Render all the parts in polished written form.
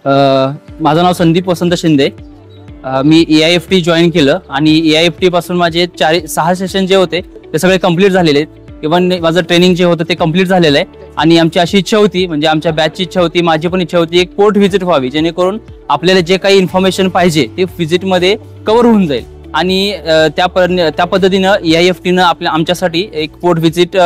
माझं नाव संदीप वसंत शिंदे। मी AIFT join केलं आणि AIFT पासून माझे 6 सेशन जे होते ते सगळे कंप्लीट झालेले आहेत। इव्हन माझं ट्रेनिंग जे होतं ते कंप्लीट झालेलं आहे आणि आमची अशी इच्छा होती, म्हणजे आमच्या बॅचची इच्छा होती, माझी पण इच्छा होती, एक पोर्ट व्हिजिट व्हावी जेणेकरून आपल्याला जे काही इन्फॉर्मेशन पाहिजे ते व्हिजिटमध्ये कव्हर होऊन जाईल। आणि त्या पद्धतीनं AIFTनं आमच्यासाठी एक पोर्ट व्हिजिट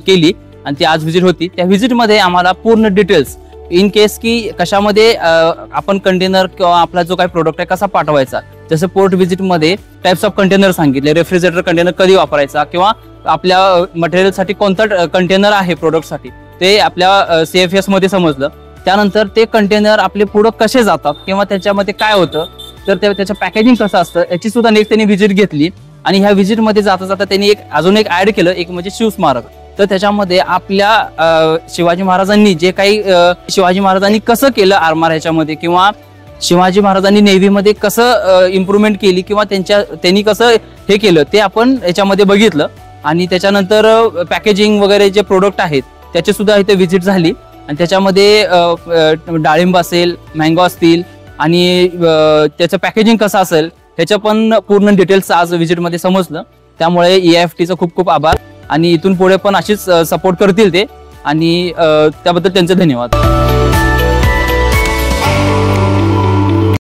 केली आणि ती आज व्हिजिट होती। त्या व्हिजिटमध्ये आम्हाला पूर्ण डिटेल्स इन केस की कशामध्ये आपण कंटेनर किंवा आपला जो काही प्रोडक्ट आहे कसा पाठवायचा, जसं पोर्ट व्हिजिटमध्ये टाइप्स ऑफ कंटेनर सांगितले, रेफ्रिजरेटर कंटेनर कधी वापरायचा किंवा आपल्या मटेरियलसाठी कोणता कंटेनर आहे प्रोडक्टसाठी ते आपल्या CFS मध्ये समजलं। त्यानंतर ते कंटेनर आपले पुढे कसे जातात किंवा त्याच्यामध्ये काय होतं, तर त्याचं पॅकेजिंग कसं असतं याची सुद्धा नेक्स्ट त्यांनी व्हिजिट घेतली। आणि ह्या व्हिजिटमध्ये जाता जाता त्यांनी अजून एक ऍड केलं, एक म्हणजे शिवस्मारक। तर त्याच्यामध्ये आपल्या शिवाजी महाराजांनी जे काही शिवाजी महाराजांनी कसं केलं आरमार ह्याच्यामध्ये, किंवा शिवाजी महाराजांनी नेव्हीमध्ये कसं इम्प्रूव्हमेंट केली किंवा त्यांनी कसं हे केलं ते आपण याच्यामध्ये बघितलं। आणि त्याच्यानंतर पॅकेजिंग वगैरे जे प्रोडक्ट आहेत त्याची सुद्धा इथे व्हिजिट झाली आणि त्याच्यामध्ये डाळिंब असेल, मँगो असतील आणि त्याचं पॅकेजिंग कसं असेल ह्याचं पण पूर्ण डिटेल्स आज व्हिजिटमध्ये समजलं। त्यामुळे AIFTचं खूप खूप आभार आणि इथून पुढे पण अशीच सपोर्ट करतील ते, आणि त्याबद्दल त्यांचे धन्यवाद।